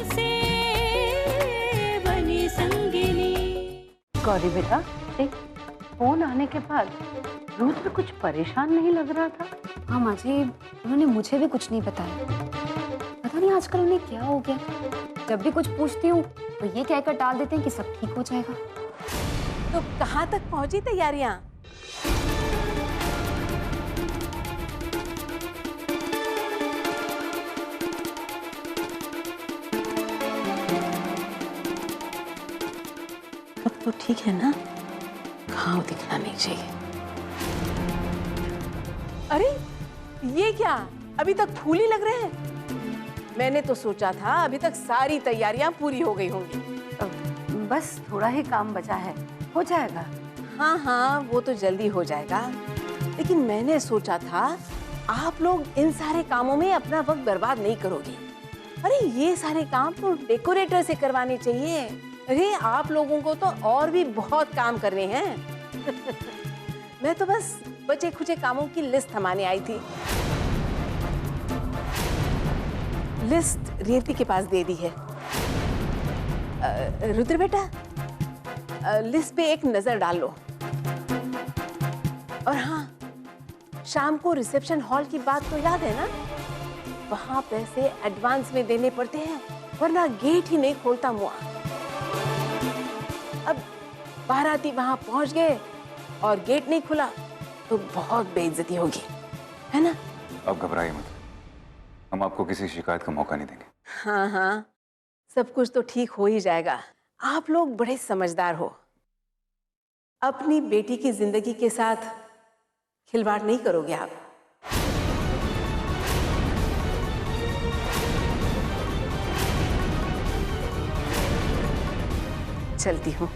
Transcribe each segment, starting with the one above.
से बनी संगिनी। गौरी बेटा, देख फोन आने के बाद रुद्र कुछ परेशान नहीं लग रहा था। हाँ माँ जी, उन्होंने मुझे भी कुछ नहीं बताया। पता नहीं आजकल उन्हें क्या हो गया। जब भी कुछ पूछती हूँ तो ये कहकर टाल देते हैं कि सब ठीक हो जाएगा। तो कहाँ तक पहुंची तैयारियां? सब तो ठीक है ना? घाव दिखना नहीं चाहिए। अरे ये क्या, अभी तक फूल ही लग रहे हैं? मैंने तो सोचा था अभी तक सारी तैयारियां पूरी हो गई होंगी। बस थोड़ा ही काम बचा है, हो जाएगा। हाँ हाँ, वो तो जल्दी हो जाएगा, लेकिन मैंने सोचा था आप लोग इन सारे कामों में अपना वक्त बर्बाद नहीं करोगे। अरे ये सारे काम तो डेकोरेटर से करवाने चाहिए। अरे आप लोगों को तो और भी बहुत काम करने हैं। मैं तो बस बचे खुचे कामों की लिस्ट थमाने आई थी। लिस्ट रेवती के पास दे दी है। रुद्र बेटा, लिस्ट पे एक नजर डाल लो। और हाँ, शाम को रिसेप्शन हॉल की बात तो याद है ना? वहां पैसे एडवांस में देने पड़ते हैं, वरना गेट ही नहीं खोलता मुआ। अब बाराती वहां पहुंच गए और गेट नहीं खुला तो बहुत बेइज्जती होगी, है ना? अब घबराइए मत, हम आपको किसी शिकायत का मौका नहीं देंगे। हाँ हाँ, सब कुछ तो ठीक हो ही जाएगा। आप लोग बड़े समझदार हो। अपनी बेटी की जिंदगी के साथ खिलवाड़ नहीं करोगे आप। चलती हूँ।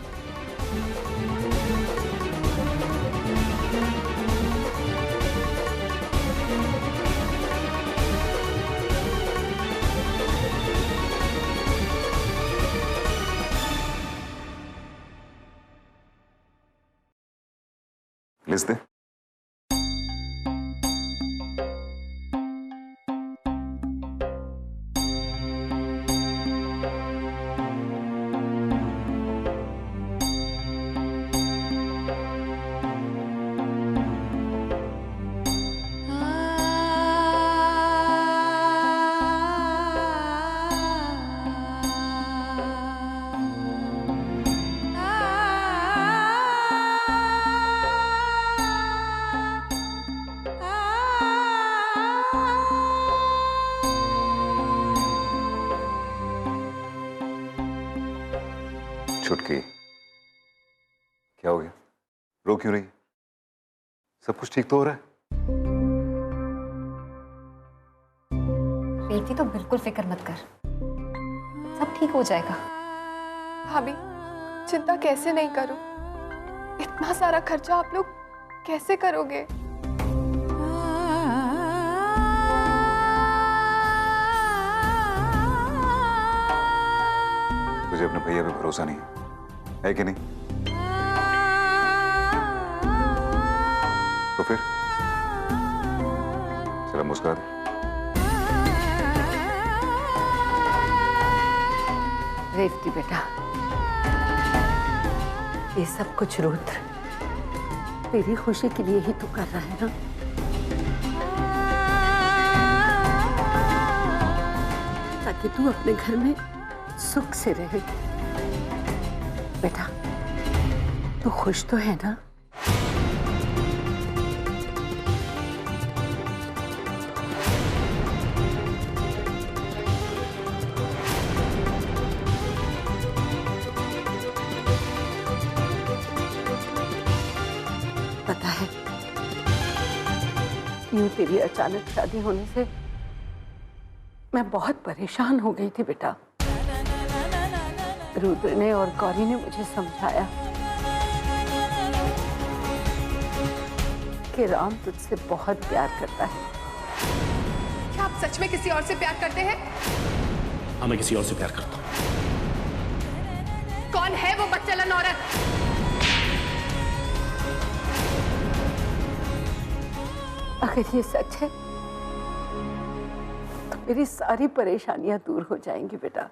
लिस्ट दे। छुटकी, क्या हो गया? रो क्यों रही? सब कुछ ठीक तो हो रहा है? रेवती तो बिल्कुल फिक्र मत कर, सब ठीक हो जाएगा। भाभी, चिंता कैसे नहीं करूं? इतना सारा खर्चा आप लोग कैसे करोगे? तुझे अपने भैया पे भरोसा नहीं है कि नहीं? तो फिर चलो मुस्कुरा दे। रेवती बेटा, ये सब कुछ रुद्र तेरी खुशी के लिए ही तो कर रहा है ना? ताकि तू अपने घर में सुख से रहे। बेटा, तू खुश तो है ना? पता है, यूं तेरी अचानक शादी होने से मैं बहुत परेशान हो गई थी बेटा। रुद्र ने और गौरी ने मुझे समझाया कि राम तुझसे बहुत प्यार करता है। क्या आप सच में किसी और से प्यार करते हैं? हाँ, मैं किसी और से प्यार करता हूँ। कौन है वो बदचलन औरत? अगर ये सच है तो मेरी सारी परेशानियां दूर हो जाएंगी बेटा।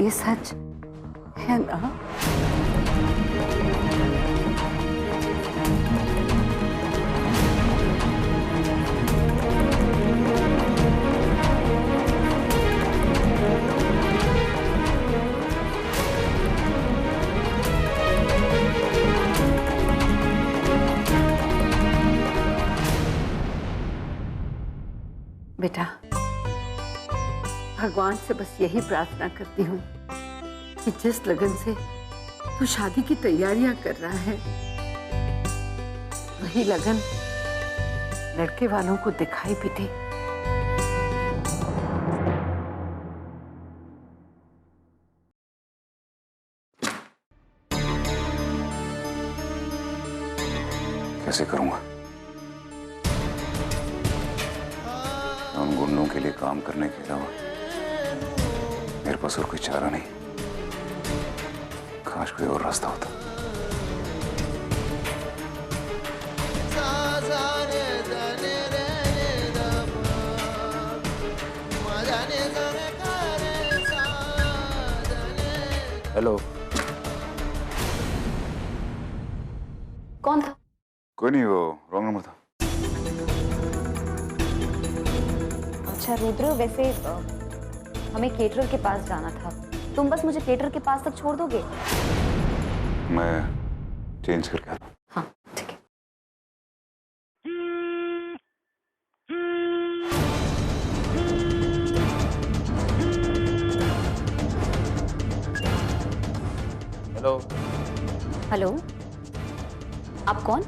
ये सच है ना? बेटा, भगवान से बस यही प्रार्थना करती हूँ कि जिस लगन से तू शादी की तैयारियां कर रहा है, वही लगन लड़के वालों को दिखाई भी दे। कैसे करूंगा? उन गुंडों के लिए काम करने के अलावा मेरे पास और कोई चारा नहीं। काश कोई और रास्ता होता। हेलो, कौन था? कोई नहीं, वो रॉन्ग नंबर था। अच्छा रुद्र, वैसे हमें केटरर के पास जाना था। तुम बस मुझे केटरर के पास तक छोड़ दोगे? मैं चेंज करके आता हूँ। हाँ ठीक है। हेलो। हेलो, आप कौन?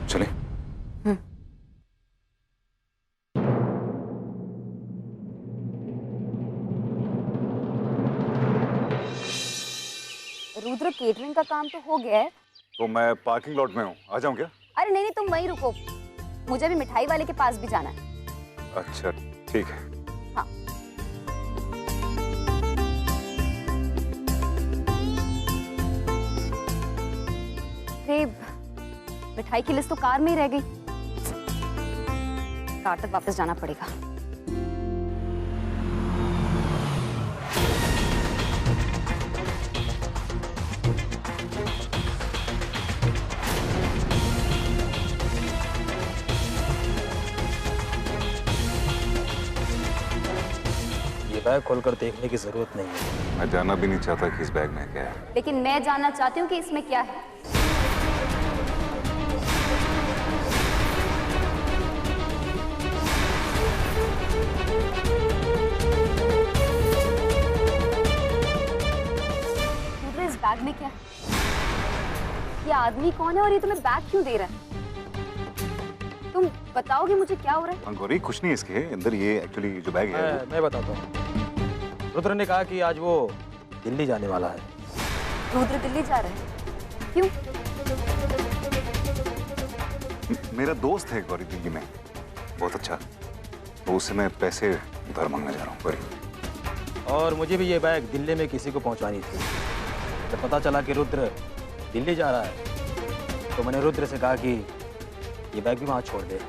चले। रुद्र, केटरिंग का काम तो हो गया है। तो मैं पार्किंग लॉट में हूँ, आ जाऊँ क्या? अरे नहीं नहीं, तुम वहीं रुको, मुझे भी मिठाई वाले के पास भी जाना है। अच्छा ठीक है। हाँ। अरे मिठाई की लिस्ट तो कार में ही रह गई, कार तक वापस जाना पड़ेगा। ये बैग खोलकर देखने की जरूरत नहीं है। मैं जानना भी नहीं चाहता कि इस बैग में क्या है। लेकिन मैं जानना चाहती हूँ कि इसमें क्या है। इस बैग में क्या है? ये आदमी कौन है और ये तुम्हें बैग क्यों दे रहा है? तुम बताओगे मुझे क्या हो रहा है? गौरी, कुछ नहीं इसके अंदर। ये एक्चुअली जो बैग है मैं बताता हूँ। रुद्र ने कहा कि आज वो दिल्ली जाने वाला है। रुद्र दिल्ली जा रहे हैं? क्यों? मेरा दोस्त है गौरी दिल्ली में, बहुत अच्छा। तो उससे मैं पैसे उधार मांगने जा रहा हूँ गौरी। और मुझे भी ये बैग दिल्ली में किसी को पहुंचानी थी। जब पता चला कि रुद्र दिल्ली जा रहा है तो मैंने रुद्र से कहा कि ये बैग भी वहां छोड़ दे।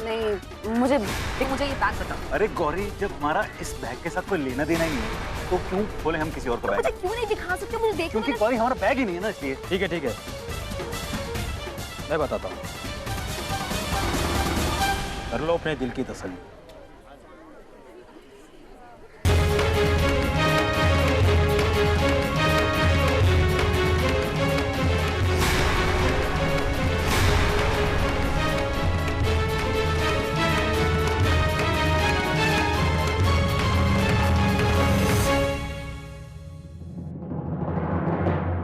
नहीं, मुझे ये बैग बताओ। अरे गौरी, जब हमारा इस बैग के साथ कोई लेना देना ही नहीं है तो क्यों खोले हम किसी और का बैग? मुझे क्यों नहीं दिखा सकते? मुझे देखो। क्योंकि गौरी हमारा बैग ही नहीं है ना, इसलिए। ठीक है, मैं बताता हूँ। कर लो अपने दिल की तसल्ली।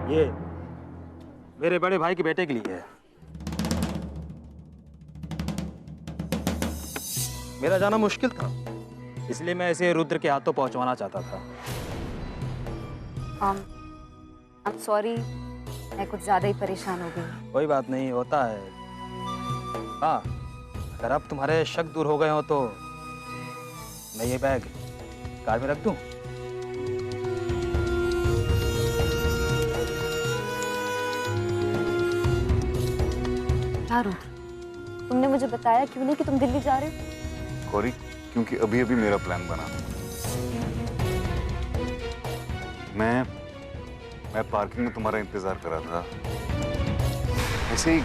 ये मेरे बड़े भाई के बेटे के लिए है। मेरा जाना मुश्किल था, इसलिए मैं इसे रुद्र के हाथों पहुंचवाना चाहता था। I'm sorry, मैं कुछ ज्यादा ही परेशान हो गई। कोई बात नहीं, होता है। हाँ, अगर अब तुम्हारे शक दूर हो गए हो तो मैं ये बैग कार में रख दूं? क्या रुद्र, तुमने मुझे बताया क्यों नहीं कि तुम दिल्ली जा रहे हो? गौरी, क्योंकि अभी अभी मेरा प्लान बना। मैं पार्किंग में तुम्हारा इंतजार कर रहा था। ऐसे ही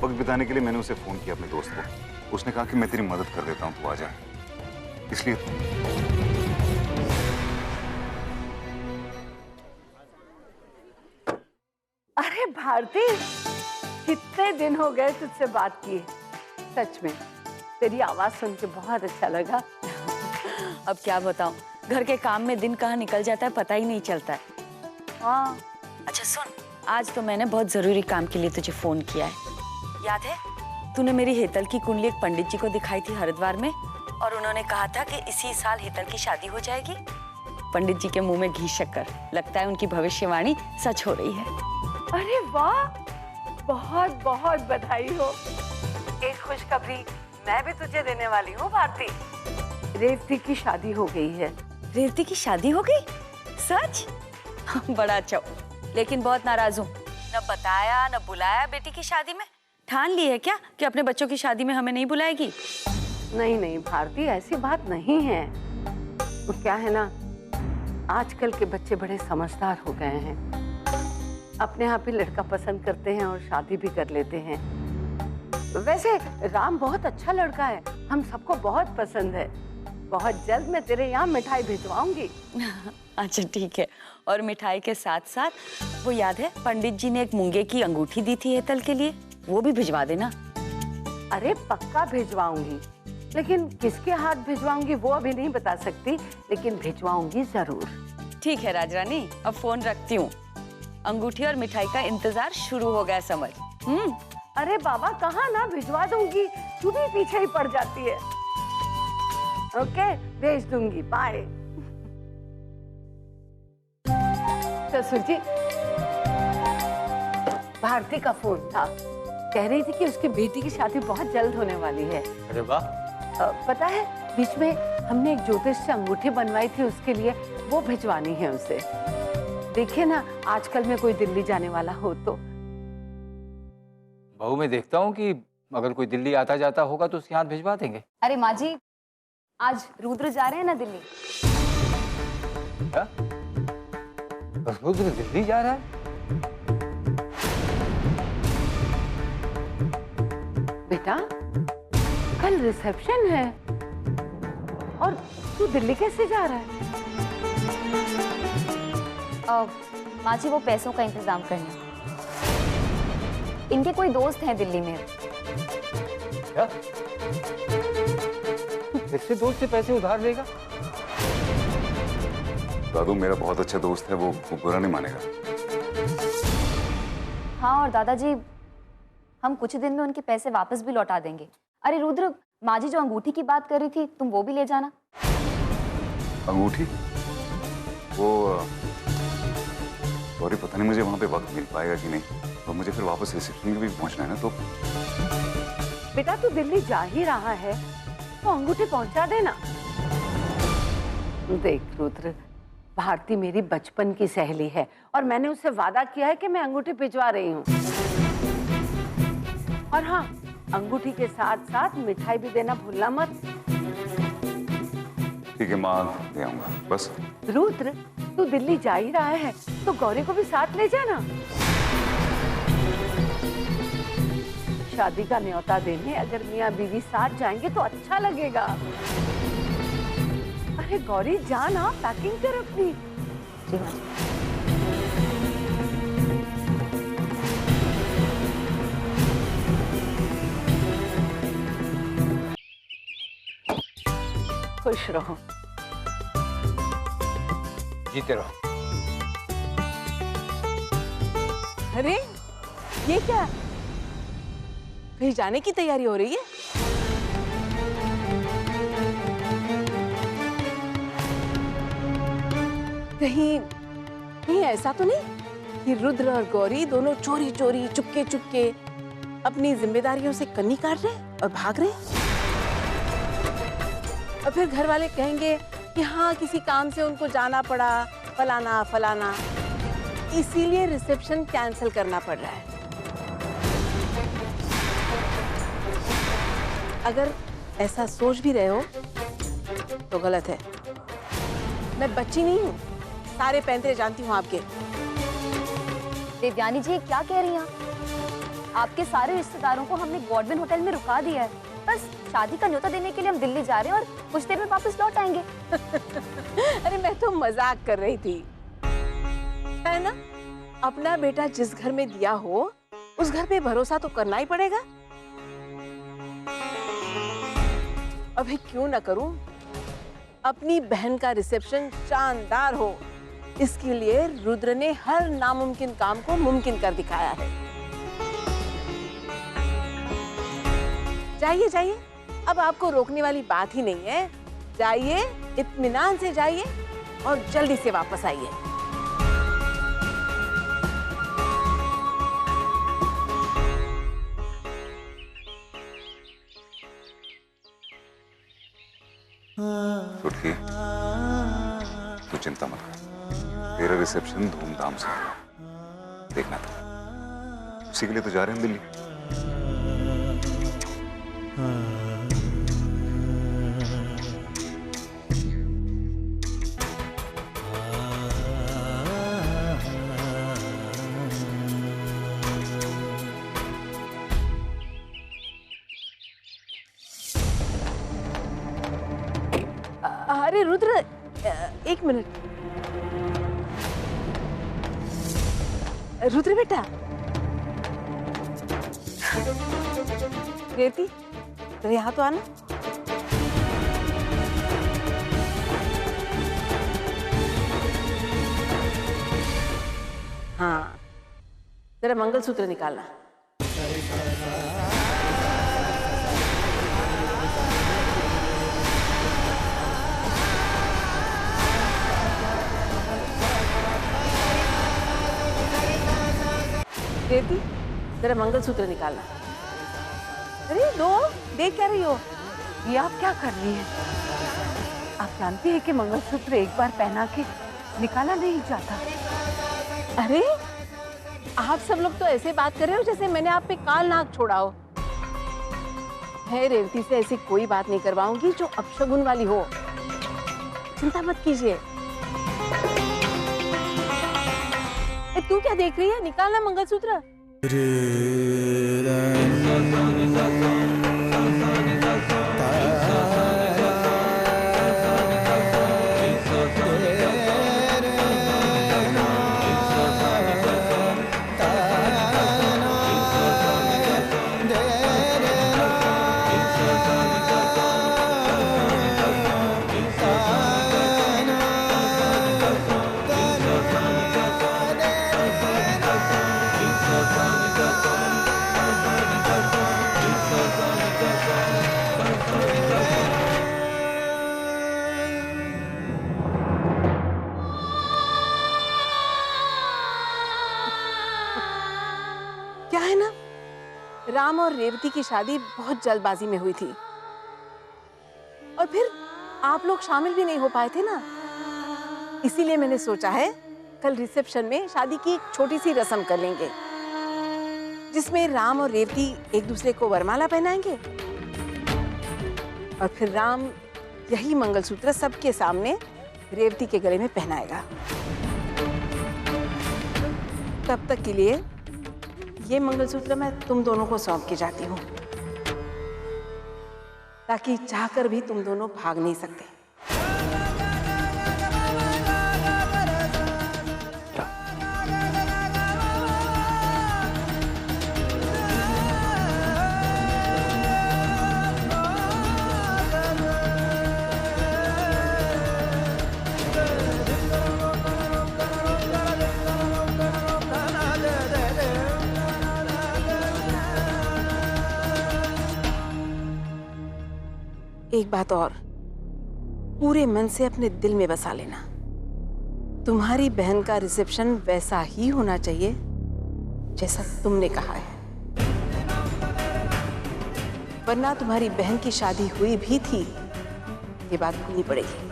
वक्त बिताने के लिए मैंने उसे फोन किया, अपने दोस्त को। उसने कहा कि मैं तेरी मदद कर देता हूँ, तू आ जा। इसलिए अरे भारती, कितने दिन हो गए तुझसे बात किए। सच में तेरी आवाज सुन के बहुत अच्छा लगा। अब क्या बताऊं, घर के काम में दिन कहाँ निकल जाता है पता ही नहीं चलता है। हाँ, अच्छा सुन, आज तो मैंने बहुत जरूरी काम के लिए तुझे फोन किया है। याद है तूने मेरी हेतल की कुंडली एक पंडित जी को दिखाई थी हरिद्वार में, और उन्होंने कहा था कि इसी साल हेतल की शादी हो जाएगी। पंडित जी के मुंह में घी शक्कर, लगता है उनकी भविष्यवाणी सच हो रही है। अरे वाह, बहुत बहुत बधाई हो। एक खुशखबरी मैं भी तुझे देने वाली हूँ भारती। रेवती की शादी हो गई है। रेवती की शादी हो गई? सच? बड़ा अच्छा, लेकिन बहुत नाराज हूँ। न बताया न बुलाया बेटी की शादी में। ठान ली है क्या कि अपने बच्चों की शादी में हमें नहीं बुलाएगी? नहीं नहीं भारती, ऐसी बात नहीं है। वो क्या है ना, आजकल के बच्चे बड़े समझदार हो गए हैं। अपने आप ही लड़का पसंद करते हैं और शादी भी कर लेते हैं। वैसे राम बहुत अच्छा लड़का है, हम सबको बहुत पसंद है। बहुत जल्द मैं तेरे यहाँ मिठाई भिजवाऊंगी। अच्छा ठीक है। और मिठाई के साथ साथ वो याद है पंडित जी ने एक मूंगे की अंगूठी दी थी हेतल के लिए, वो भी भिजवा देना। अरे पक्का भिजवाऊंगी, लेकिन किसके हाथ भिजवाऊंगी वो अभी नहीं बता सकती, लेकिन भिजवाऊंगी जरूर। ठीक है राजरानी, अब फोन रखती हूँ। अंगूठी और मिठाई का इंतजार शुरू हो गया समझ। अरे बाबा, कहाँ ना भिजवा दूंगी, तू भी पीछे ही पड़ जाती है। ओके, भेज दूंगी, बाय। ससुर जी, भारती का फोन था, कह रही थी कि उसकी बेटी की शादी बहुत जल्द होने वाली है। अरे वाह। पता है, बीच में हमने एक ज्योतिष से अंगूठी बनवाई थी उसके लिए, वो भिजवानी है उसे। देखिए ना, आजकल में कोई दिल्ली जाने वाला हो तो। बहू, मैं देखता हूँ कि अगर कोई दिल्ली आता जाता होगा तो उसके हाथ भिजवा देंगे। अरे माँ जी, आज रुद्र जा रहे हैं ना दिल्ली। क्या? रुद्र दिल्ली जा रहा है? बेटा, कल रिसेप्शन है और तू दिल्ली कैसे जा रहा है? माँ जी, वो पैसों का इंतजाम करना। इनके कोई दोस्त हैं दिल्ली में। क्या? किससे दोस्त से पैसे उधार लेगा? दादू मेरा बहुत अच्छा दोस्त है, वो बुरा नहीं मानेगा। हाँ, और दादाजी, हम कुछ दिन में उनके पैसे वापस भी लौटा देंगे। अरे रुद्र, माँ जी जो अंगूठी की बात कर रही थी, तुम वो भी ले जाना। अंगूठी? वो सॉरी, पता नहीं मुझे वहां पे वक्त मिल पाएगा कि नहीं, तो मुझे फिर वापस रिसेप्शन भी पहुंचना है ना। तो बेटा, तू दिल्ली जा ही रहा है तो अंगूठी पहुंचा देना। देख रुद्र, भारती मेरी बचपन की सहेली है और मैंने उससे वादा किया है कि मैं अंगूठी भिजवा रही हूँ। और हाँ, अंगूठी के साथ साथ मिठाई भी देना भूलना मत। ठीक है माँ, ले आऊंगा। बस रुद्र, तू दिल्ली जा ही रहा है तो गौरी को भी साथ ले जाना। शादी का न्योता देने अगर मियाँ बीवी साथ जाएंगे तो अच्छा लगेगा। अरे गौरी, जाना, पैकिंग कर अपनी। जी माँ जी। खुश रहो। जीते रहो। अरे ये क्या, कहीं जाने की तैयारी हो रही है? कहीं कहीं ऐसा तो नहीं कि रुद्र और गौरी दोनों चोरी चोरी चुपके चुपके अपनी जिम्मेदारियों से कन्नी काट रहे और भाग रहे, और फिर घर वाले कहेंगे कि हाँ किसी काम से उनको जाना पड़ा, फलाना फलाना, इसीलिए रिसेप्शन कैंसिल करना पड़ रहा है। अगर ऐसा सोच भी रहे हो तो गलत है। मैं बच्ची नहीं हूँ, सारे पैंतरे जानती हूँ आपके। देवयानी जी, क्या कह रही हैं आप? आपके सारे रिश्तेदारों को हमने गॉर्डमैन होटल में रुका दिया है। बस शादी का न्योता देने के लिए हम दिल्ली जा रहे हैं और कुछ देर में वापस लौट आएंगे। अरे मैं तो मजाक कर रही थी, है ना? अपना बेटा जिस घर में दिया हो उस घर पे भरोसा तो करना ही पड़ेगा। अभी क्यों ना करूं? अपनी बहन का रिसेप्शन शानदार हो, इसके लिए रुद्र ने हर नामुमकिन काम को मुमकिन कर दिखाया है। जाइए जाइए, अब आपको रोकने वाली बात ही नहीं है। जाइए, इत्मीनान से जाइए और जल्दी से वापस आइए। छुटकी, तू चिंता मत कर, तेरा रिसेप्शन धूमधाम से होगा। देखना था, उसी के लिए तो जा रहे हैं दिल्ली। अरे रुद्र, एक मिनट। रुद्र बेटा, रेवती, तो यहाँ तो आना। हाँ, जरा मंगलसूत्र निकालना। रेवती, जरा मंगलसूत्र निकालना। अरे दो, देख क्या रही हो? ये आप क्या कर रही हैं? आप जानती हैं कि मंगलसूत्र एक बार पहना के निकाला नहीं जाता। अरे आप सब लोग तो ऐसे बात कर रहे हो जैसे मैंने आप पे काल नाग छोड़ा हो। है, रेवती से ऐसी कोई बात नहीं करवाऊंगी जो अपशगुन वाली हो। चिंता मत कीजिए। तू क्या देख रही है? निकालना मंगलसूत्र। क्या है ना, राम और रेवती की शादी बहुत जल्दबाजी में हुई थी और फिर आप लोग शामिल भी नहीं हो पाए थे ना। इसीलिए मैंने सोचा है कल रिसेप्शन में शादी की एक छोटी सी रस्म कर लेंगे जिसमें राम और रेवती एक दूसरे को वरमाला पहनाएंगे और फिर राम यही मंगलसूत्र सबके सामने रेवती के गले में पहनाएगा। तब तक के लिए ये मंगलसूत्र मैं तुम दोनों को सौंप के जाती हूँ, ताकि चाहकर भी तुम दोनों भाग नहीं सकते। एक बात और, पूरे मन से अपने दिल में बसा लेना, तुम्हारी बहन का रिसेप्शन वैसा ही होना चाहिए जैसा तुमने कहा है, वरना तुम्हारी बहन की शादी हुई भी थी ये बात भूलनी पड़ेगी।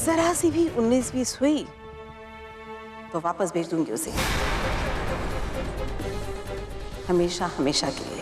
जरा सी भी 19-20 हुई तो वापस भेज दूंगी उसे। हमेशा हमेशा के लिए।